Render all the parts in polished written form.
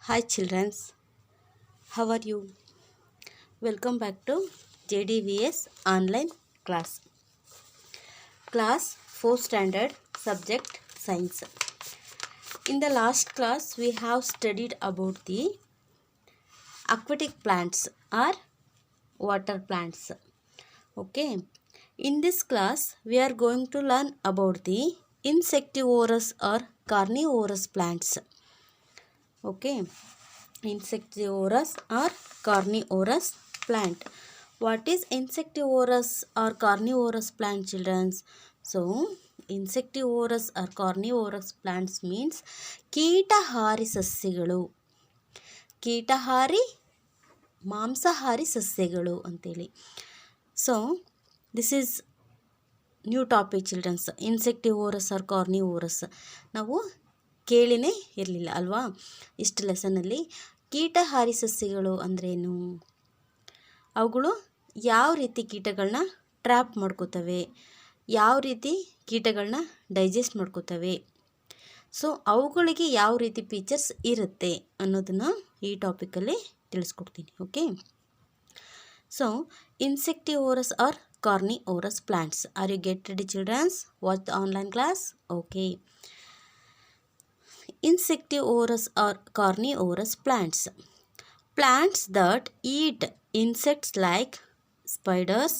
Hi children, how are you? Welcome back to JDVS online class. Class 4 standard subject science. In the last class we have studied about the aquatic plants or water plants. Okay. In this class we are going to learn about the insectivorous or carnivorous plants. Okay. Insectivorous or carnivorous plant. What is insectivorous or carnivorous plant, children? So, insectivorous or carnivorous plants means ಕೀಟಹಾರಿ ಸಸ್ಯಗಳು. ಕೀಟಹಾರಿ ಮಾಂಸಾಹಾರಿ ಸಸ್ಯಗಳು ಅಂತೇಳಿ. So this is new topic childrens. Insectivorous or carnivorous ನಾವು ಕೇಳಿನೇ ಇರಲಿಲ್ಲ ಅಲ್ವಾ ಇಷ್ಟು ಲೆಸನಲ್ಲಿ. ಕೀಟಹಾರಿ ಸಸ್ಯಗಳು ಅಂದ್ರೇನು, ಅವುಗಳು ಯಾವ ರೀತಿ ಕೀಟಗಳನ್ನ ಟ್ರ್ಯಾಪ್ ಮಾಡ್ಕೋತವೆ, ಯಾವ ರೀತಿ ಕೀಟಗಳನ್ನ ಡೈಜೆಸ್ಟ್ ಮಾಡ್ಕೋತವೆ, ಸೊ ಅವುಗಳಿಗೆ ಯಾವ ರೀತಿ ಫೀಚರ್ಸ್ ಇರುತ್ತೆ ಅನ್ನೋದನ್ನು ಈ ಟಾಪಿಕಲ್ಲಿ ತಿಳಿಸ್ಕೊಡ್ತೀನಿ. Okay. So insectivorous are carnivorous plants. Are you get ready, children? Watch the online class. Okay. Insectivorous or carnivorous plants. Plants that eat insects like spiders,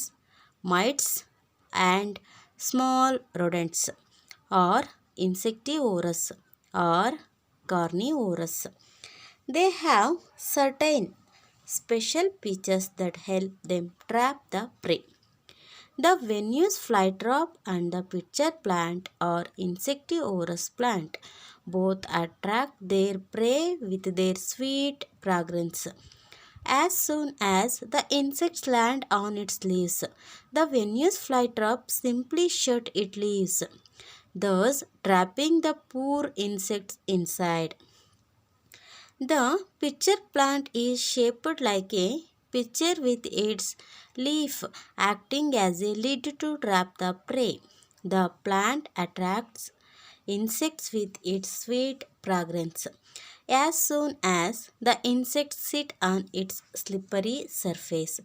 mites and small rodents are insectivorous or carnivorous. They have certain special features that help them trap the prey. The Venus flytrap and the pitcher plant are insectivorous plant. Both attract their prey with their sweet fragrance. As soon as the insects land on its leaves, the Venus flytrap simply shut its leaves, thus trapping the poor insects inside. The pitcher plant is shaped like a pitcher with its leaf acting as a lid to trap the prey. The plant attracts insects with its sweet fragrance. As soon as the insects sit on its slippery surface,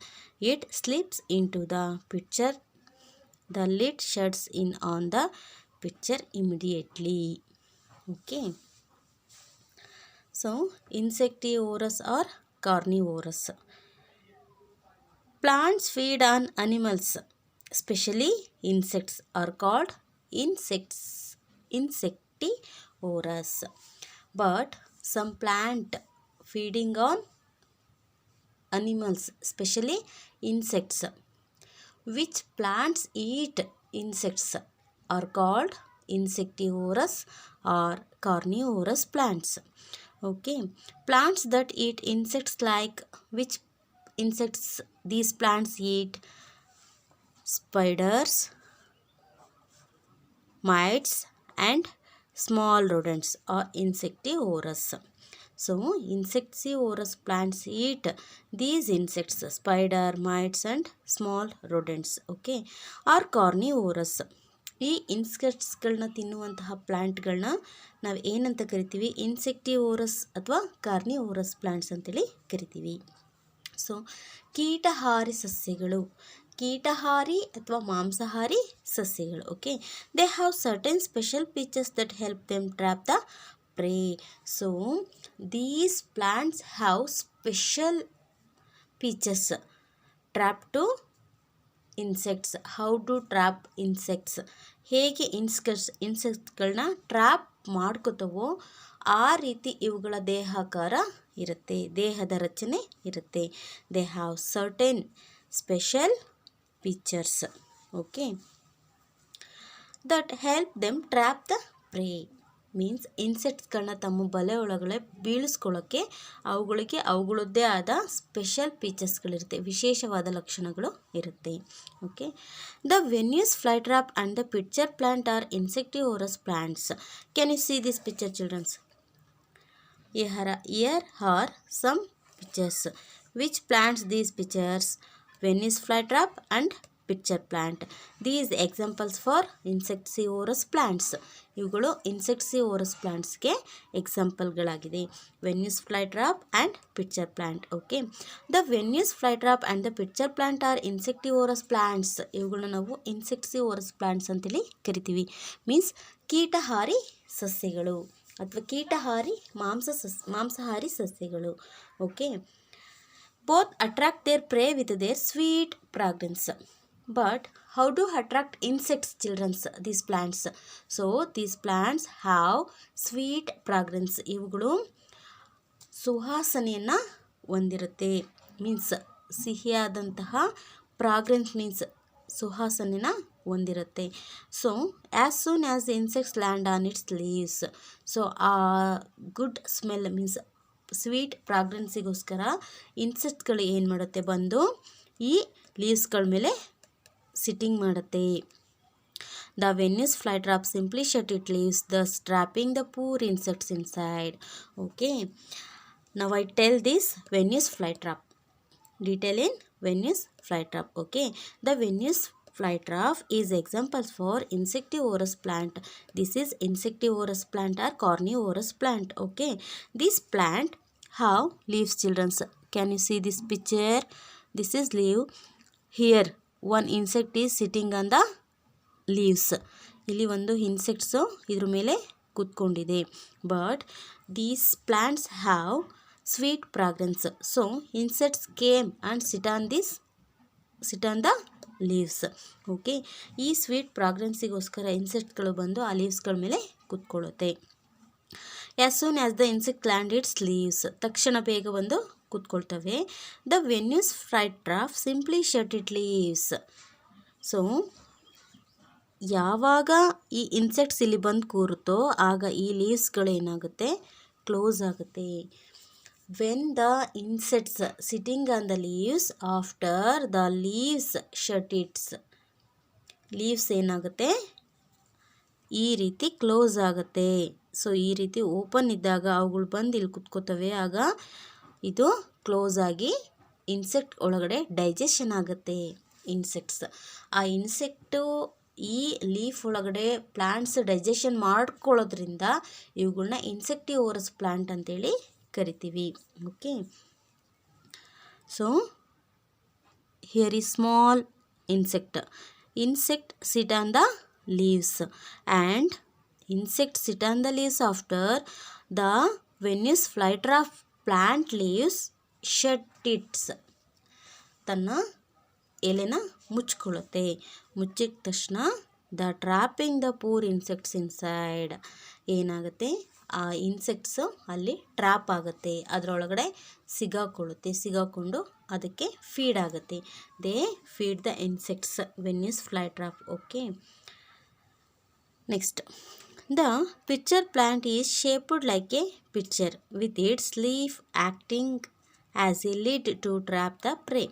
it slips into the pitcher. The lid shuts in on the pitcher immediately. Okay. So, insectivorous or carnivorous. Plants feed on animals, especially insects, are called insectivorous. But some plant feeding on animals, especially insects, which plants eat insects, are called insectivorous or carnivorous plants. Okay. Plants that eat insects like which insects these plants eat? Spiders, mites and small rodents are insectivorous. So insectivorous plants eat these insects, spider, mites and small rodents. Okay. Are carnivorous. ಈ ಇನ್ಸೆಕ್ಟ್ಸ್ಗಳನ್ನ ತಿನ್ನುವಂತಹ ಪ್ಲ್ಯಾಂಟ್ಗಳನ್ನ ನಾವು ಏನಂತ ಕರಿತೀವಿ? Insectivorous ಅಥವಾ carnivorous plants ಅಂತೇಳಿ ಕರಿತೀವಿ. So ಕೀಟಹಾರಿ ಸಸ್ಯಗಳು, ಕೀಟಹಾರಿ ಅಥವಾ ಮಾಂಸಾಹಾರಿ ಸಸ್ಯಗಳು. Okay. They have certain special features that help them trap the prey. So these plants have special features. Trap to insects. How to trap insects, ಹೇಗೆ ಇನ್ಸೆಕ್ಟ್ಸ್ಗಳನ್ನ ಟ್ರ್ಯಾಪ್ ಮಾಡ್ಕೋತವೋ ಆ ರೀತಿ ಇವುಗಳ ದೇಹಾಕಾರ ಇರುತ್ತೆ, ದೇಹದ ರಚನೆ ಇರುತ್ತೆ. They have certain special features. Okay. That help them trap the prey means ಇನ್ಸೆಕ್ಟ್ಸ್ಗಳನ್ನ ತಮ್ಮ ಬಲೆ ಒಳಗಡೆ ಬೀಳಿಸ್ಕೊಳ್ಳೋಕ್ಕೆ ಅವುಗಳಿಗೆ ಅವುಗಳದ್ದೇ ಆದ ಸ್ಪೆಷಲ್ ಫೀಚರ್ಸ್ಗಳಿರುತ್ತೆ, ವಿಶೇಷವಾದ ಲಕ್ಷಣಗಳು ಇರುತ್ತೆ. Okay. The Venus flytrap and the pitcher plant are insectivorous plants. Can you see this picture, childrens? Here are some pictures. Which plants these pictures? Venus flytrap and pitcher plant. These examples for insectivorous plants. ಇವುಗಳು insectivorous ಪ್ಲಾಂಟ್ಸ್ಗೆ ಎಕ್ಸಾಂಪಲ್ಗಳಾಗಿದೆ. Venus flytrap and pitcher plant. Okay, the Venus flytrap and the pitcher plant are insectivorous plants. ಇವುಗಳನ್ನ ನಾವು insectivorous plants ಅಂತೇಳಿ ಕರಿತೀವಿ. Means ಕೀಟಹಾರಿ ಸಸ್ಯಗಳು ಅಥವಾ ಕೀಟಹಾರಿ ಮಾಂಸಾಹಾರಿ ಸಸ್ಯಗಳು. Okay, both attract their prey with their sweet fragrance. But how to attract insects, children, these plants? So these plants have sweet fragrance. ಇವುಗಳು ಸುವಾಸನೆಯನ್ನು ಹೊಂದಿರುತ್ತೆ. ಮೀನ್ಸ್ ಸಿಹಿಯಾದಂತಹ ಫ್ರಾಗ್ರೆನ್ಸ್ ಮೀನ್ಸ್ ಸುವಾಸನೆನ ಹೊಂದಿರುತ್ತೆ. So as soon as the insects land on its leaves. So a good smell means sweet ಫ್ರಾಗ್ರೆನ್ಸಿಗೋಸ್ಕರ ಇನ್ಸೆಕ್ಟ್ಗಳು ಏನು ಮಾಡುತ್ತೆ, ಬಂದು ಈ ಲೀವ್ಸ್ಗಳ ಮೇಲೆ ಸಿಟ್ಟಿಂಗ್ ಮಾಡುತ್ತೆ. The Venus flytrap simply shut it leaves, thus trapping the poor insects inside. Okay, now I tell this Venus flytrap. Detail in Venus flytrap. Okay, the Venus flytrap is examples for insectivorous plant. This is insectivorous plant or carnivorous plant. Okay, this plant have leaves, children. Can you see this picture? This is leaf. Here one insect is sitting on the leaves. ಇಲ್ಲಿ ಒಂದು insects ಇದ್ರ ಮೇಲೆ ಕೂತ್ಕೊಂಡಿದೆ. But these plants have sweet fragrance. So insects came and sit on the leaves. Okay, ಈ sweet ಫ್ರಾಗ್ರೆನ್ಸಿಗೋಸ್ಕರ ಇನ್ಸೆಕ್ಟ್ಗಳು ಬಂದು ಆ ಲೀವ್ಸ್ಗಳ ಮೇಲೆ ಕೂತ್ಕೊಳ್ಳುತ್ತೆ. As soon as the insect land its leaves, ತಕ್ಷಣ ಬೇಗ ಬಂದು ಕೂತ್ಕೊಳ್ತವೆ. The Venus flytrap simply shut it leaves. So ಯಾವಾಗ ಈ ಇನ್ಸೆಕ್ಟ್ಸ್ ಇಲ್ಲಿ ಬಂದು ಕೂರುತ್ತೋ ಆಗ ಈ ಲೀವ್ಸ್ಗಳು ಏನಾಗುತ್ತೆ, ಕ್ಲೋಸ್ ಆಗುತ್ತೆ. When the insects sitting on the leaves after the leaves shut it's, leaves ಏನಾಗುತ್ತೆ, ಈ ರೀತಿ ಕ್ಲೋಸ್ ಆಗುತ್ತೆ. ಸೊ ಈ ರೀತಿ ಓಪನ್ ಇದ್ದಾಗ ಅವುಗಳು ಬಂದು ಇಲ್ಲಿ ಕುತ್ಕೋತವೆ. ಆಗ ಇದು ಕ್ಲೋಸ್ ಆಗಿ ಇನ್ಸೆಕ್ಟ್ ಒಳಗಡೆ ಡೈಜೆಷನ್ ಆಗುತ್ತೆ. ಇನ್ಸೆಕ್ಟ್ಸ್ ಆ ಇನ್ಸೆಕ್ಟು ಈ ಲೀಫ್ ಒಳಗಡೆ ಪ್ಲ್ಯಾಂಟ್ಸ್ ಡೈಜೆಷನ್ ಮಾಡ್ಕೊಳ್ಳೋದ್ರಿಂದ ಇವುಗಳನ್ನ ಇನ್ಸೆಕ್ಟಿವೋರಸ್ ಪ್ಲ್ಯಾಂಟ್ ಅಂತೇಳಿ ಕರಿತೀವಿ. Okay, so here is small insect. Insect sit on the leaves and insects sit on the leaves after the Venus flytrap plant leaves shut its, ತನ್ನ ಎಲೆನ ಮುಚ್ಕೊಳ್ಳುತ್ತೆ. ಮುಚ್ಚಿದ ತಕ್ಷಣ the trapping the poor insects inside, ಏನಾಗುತ್ತೆ, ಆ insects ಅಲ್ಲಿ trap ಆಗುತ್ತೆ, ಅದರೊಳಗಡೆ ಸಿಗಾಕೊಂಡು ಅದಕ್ಕೆ feed ಆಗುತ್ತೆ. They feed the insects Venus flytrap. Okay, next, the pitcher plant is shaped like a pitcher with its leaf acting as a lid to trap the prey.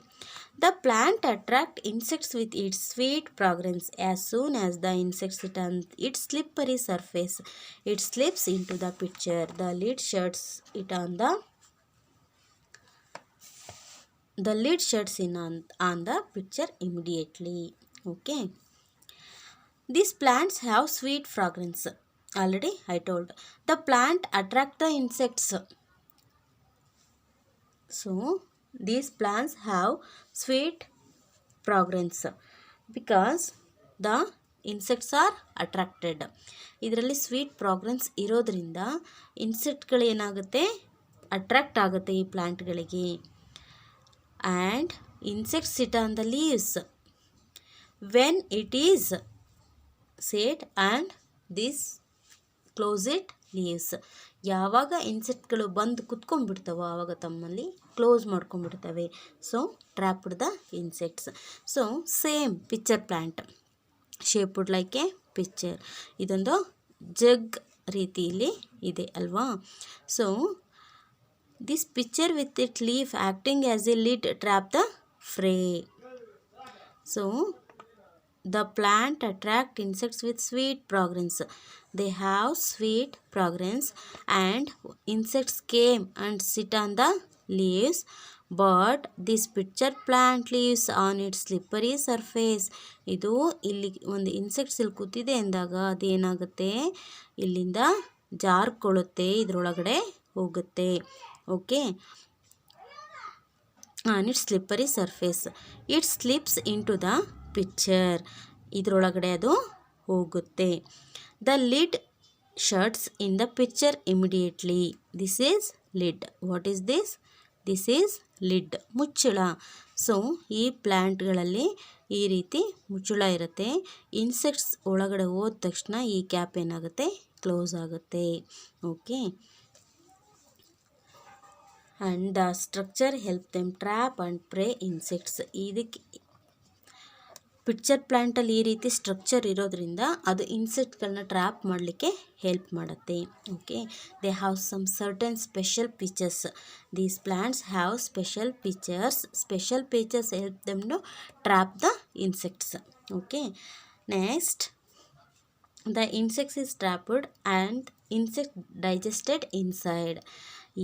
The plant attracts insects with its sweet fragrance. As soon as the insect sits on its slippery surface, it slips into the pitcher. The lid shuts in on the pitcher immediately. Okay, these plants have sweet fragrance. Already I told. The plant attract the insects. So these plants have sweet fragrance because the insects are attracted. ಇದರಲ್ಲಿ sweet fragrance ಇರೋದ್ರಿಂದ ಇನ್ಸೆಕ್ಟ್ಗಳು ಏನಾಗುತ್ತೆ, attract ಆಗುತ್ತೆ ಈ ಪ್ಲ್ಯಾಂಟ್ಗಳಿಗೆ. And insects sit on the leaves when it is sat and this close it leaves. ಯಾವಾಗ ಇನ್ಸೆಕ್ಟ್ಗಳು ಬಂದು ಕುತ್ಕೊಂಡ್ಬಿಡ್ತವೋ ಆವಾಗ ತಮ್ಮಲ್ಲಿ ಕ್ಲೋಸ್ ಮಾಡ್ಕೊಂಡ್ಬಿಡ್ತವೆ. So trapped the insects. So same pitcher plant shaped like a pitcher. ಇದೊಂದು ಜಗ್ ರೀತಿಯಲ್ಲಿ ಇದೆ ಅಲ್ವಾ. So this pitcher with it leaf acting as a lid trap the prey. So the plant attract insects with sweet fragrance. They have sweet fragrance and insects came and sit on the leaves, but this picture plant leaves on its slippery surface. ಇದು ಇಲ್ಲಿ ಒಂದು insects ಇಲ್ಲಿ ಕೂತಿದೆ ಅಂದಾಗ ಅದೇನಾಗುತ್ತೆ, ಇಲ್ಲಿಂದ ಜಾರ್ಕೊಳ್ಳುತ್ತೆ, ಇದರೊಳಗಡೆ ಹೋಗುತ್ತೆ. Okay, on its slippery surface it slips into the picture. ಇದರೊಳಗಡೆ ಅದು ಹೋಗುತ್ತೆ. The lid shuts in the picture immediately. This is lid. What is this? This is lid, ಮುಚ್ಚಳ. ಸೊ ಈ ಪ್ಲ್ಯಾಂಟ್ಗಳಲ್ಲಿ ಈ ರೀತಿ ಮುಚ್ಚಳ ಇರುತ್ತೆ. ಇನ್ಸೆಕ್ಟ್ಸ್ ಒಳಗಡೆ ಹೋದ ತಕ್ಷಣ ಈ ಕ್ಯಾಪ್ ಏನಾಗುತ್ತೆ, ಕ್ಲೋಸ್ ಆಗುತ್ತೆ. Okay, and the structure help them trap and prey insects. ಇದಕ್ಕೆ ಪಿಕ್ಚರ್ ಪ್ಲ್ಯಾಂಟಲ್ಲಿ ಈ ರೀತಿ ಸ್ಟ್ರಕ್ಚರ್ ಇರೋದ್ರಿಂದ ಅದು ಇನ್ಸೆಕ್ಟ್ಗಳನ್ನ ಟ್ರ್ಯಾಪ್ ಮಾಡಲಿಕ್ಕೆ ಹೆಲ್ಪ್ ಮಾಡುತ್ತೆ. Okay, they have some certain special features. These plants have special features. Special features help them to trap the insects. Okay, next the insects is trapped and insect digested inside.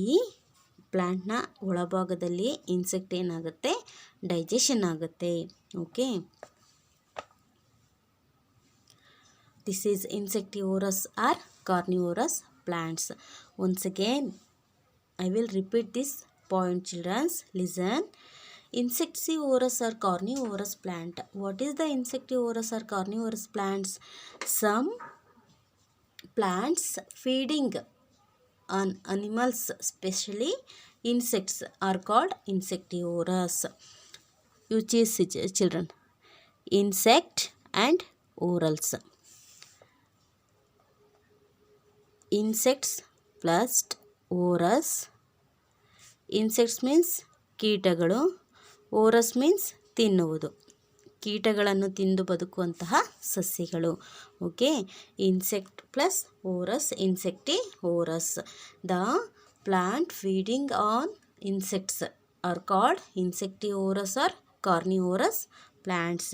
ಈ ಪ್ಲ್ಯಾಂಟ್ನ ಒಳಭಾಗದಲ್ಲಿ insect ಏನಾಗುತ್ತೆ, digestion ಆಗುತ್ತೆ. ಓಕೆ, this is insectivorous or carnivorous plants. Once again I will repeat this point, children. Listen. Insectivorous or carnivorous plant. What is the insectivorous or carnivorous plants? Some plants feeding on animals, especially insects, are called insectivorous. You choose, children. Insect and orals. Insects plus orous. Insects means ಕೀಟಗಳು, orous means ತಿನ್ನುವುದು, ಕೀಟಗಳನ್ನು ತಿಂದು ಬದುಕುವಂತಹ ಸಸ್ಯಗಳು. Okay, insect plus orous, insectivorous. The plant feeding on insects are called insectivorous or carnivorous plants.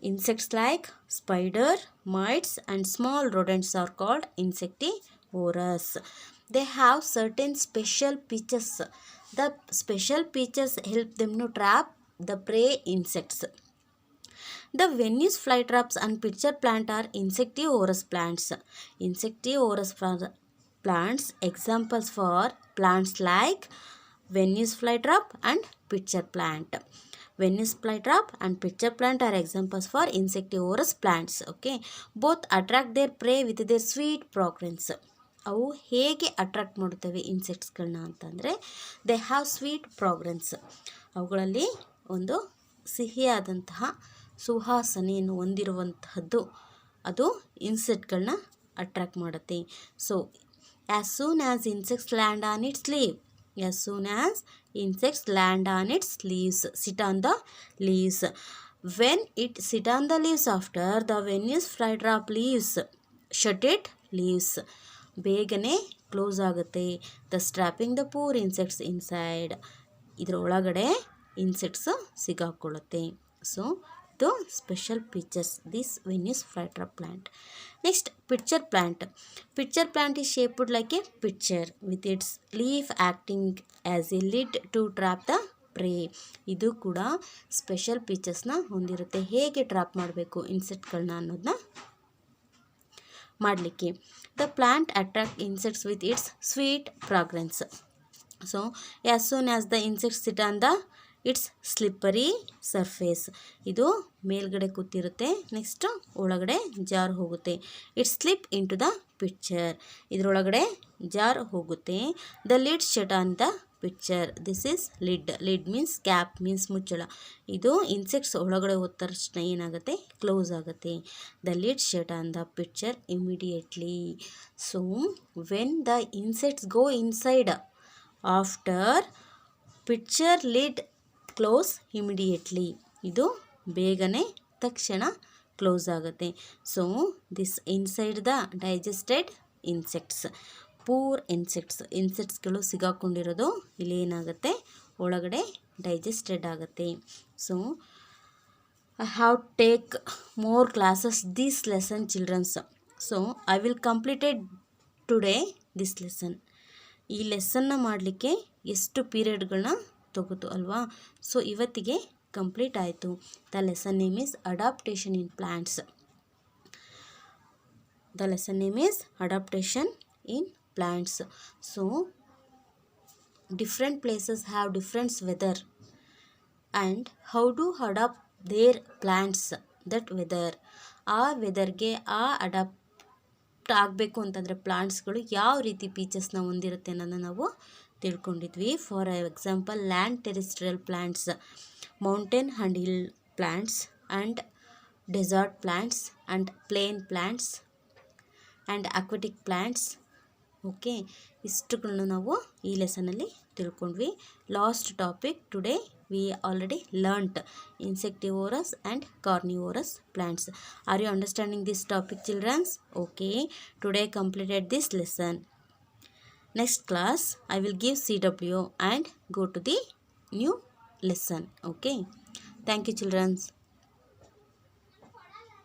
Insects like spider, mites and small rodents are called insectivorous. They have certain special features. The special features help them to trap the prey insects. The Venus flytraps and pitcher plant are insectivorous plants. Insectivorous plants, examples for plants like Venus flytrap and pitcher plant. Venus flytrap and pitcher plant are examples for insectivorous plants. Okay, both attract their prey with their sweet fragrance. ಅವು ಹೇಗೆ attract ಮಾಡುತ್ತವೆ ಇನ್ಸೆಕ್ಟ್ಸ್ಗಳನ್ನ ಅಂತಂದರೆ, they have sweet fragrance. ಅವುಗಳಲ್ಲಿ ಒಂದು ಸಿಹಿಯಾದಂತಹ ಸುವಾಸನೆಯನ್ನು ಹೊಂದಿರುವಂತಹದ್ದು ಅದು ಇನ್ಸೆಕ್ಟ್ಗಳನ್ನ attract ಮಾಡುತ್ತೆ. So as soon as insects land on it's leave, as soon as insects land on its leaves, sit on the leaves. When it sit on the leaves after the Venus flytrap leaves, shut it leaves, ಬೇಗನೆ close ಆಗುತ್ತೆ. thus trapping the poor insects inside. ಇದರ ಒಳಗಡೆ insects ಸಿಗಾಕೊಳ್ಳುತ್ತೆ. So ಇದು special features this Venus flytrap plant. Next, pitcher plant. Pitcher plant is shaped like a pitcher with its leaf acting as a lid to trap the prey. ಇದು ಕೂಡ special ಫೀಚರ್ಸ್ನ ಹೊಂದಿರುತ್ತೆ. ಹೇಗೆ trap ಮಾಡಬೇಕು ಇನ್ಸೆಕ್ಟ್ಗಳನ್ನ ಅನ್ನೋದನ್ನ ಮಾಡಲಿಕ್ಕೆ. The plant attract insects with its sweet fragrance. So as soon as the insects sit on the its slippery surface. ಇದು ಮೇಲ್ಗಡೆ ಕೂತಿರುತ್ತೆ, ನೆಕ್ಸ್ಟ್ ಒಳಗಡೆ ಜಾರ್ ಹೋಗುತ್ತೆ. Its slip into the picture. ಇದರೊಳಗಡೆ ಜಾರ್ ಹೋಗುತ್ತೆ. The lid shut on the picture. This is lid. Lid means cap, means ಮುಚ್ಚಳ. ಇದು ಇನ್ಸೆಕ್ಟ್ಸ್ ಒಳಗಡೆ ಹೋದ ತಕ್ಷಣ ಏನಾಗುತ್ತೆ, ಕ್ಲೋಸ್ ಆಗುತ್ತೆ. The lid shut on the picture immediately. So when the insects go inside after picture lid close immediately. ಇದು ಬೇಗನೆ ತಕ್ಷಣ ಕ್ಲೋಸ್ ಆಗುತ್ತೆ. So this inside the digested insects, poor ಇನ್ಸೆಕ್ಟ್ಸ್ಗಳು ಸಿಗಾಕೊಂಡಿರೋದು ಇಲ್ಲಿ ಏನಾಗುತ್ತೆ, ಒಳಗಡೆ ಡೈಜೆಸ್ಟೆಡ್ ಆಗುತ್ತೆ. So I have take more classes this lesson childrens. So I will completed today this lesson. ಈ ಲೆಸನ್ನ ಮಾಡಲಿಕ್ಕೆ ಎಷ್ಟು ಪೀರಿಯಡ್ಗಳನ್ನ ತಗೋತು ಅಲ್ವಾ. ಸೊ ಇವತ್ತಿಗೆ ಕಂಪ್ಲೀಟ್ ಆಯಿತು. The lesson name is adaptation in plants. The lesson name is adaptation in plants. So different places have different weather, and how to adapt their plants that weather. ಆ ವೆದರ್ಗೆ adapt ಆಗಬೇಕು ಅಂತಂದರೆ ಪ್ಲಾಂಟ್ಸ್ಗಳು ಯಾವ ರೀತಿ ಫೀಚರ್ಸ್ನ ಹೊಂದಿರುತ್ತೆ ಅನ್ನೋದನ್ನ ನಾವು ತಿಳ್ಕೊಂಡಿದ್ವಿ. For example land terrestrial plants, mountain and hill plants, and desert plants, and plain plants, and aquatic plants. Okay, ಇಷ್ಟುಗಳನ್ನು ನಾವು ಈ ಲೆಸನಲ್ಲಿ ತಿಳ್ಕೊಂಡ್ವಿ. Last topic today we already learnt insectivorous and carnivorous plants. Are you understanding this topic childrens? Okay, today completed this lesson. Next class I will give CW and go to the new lesson. Okay, thank you children.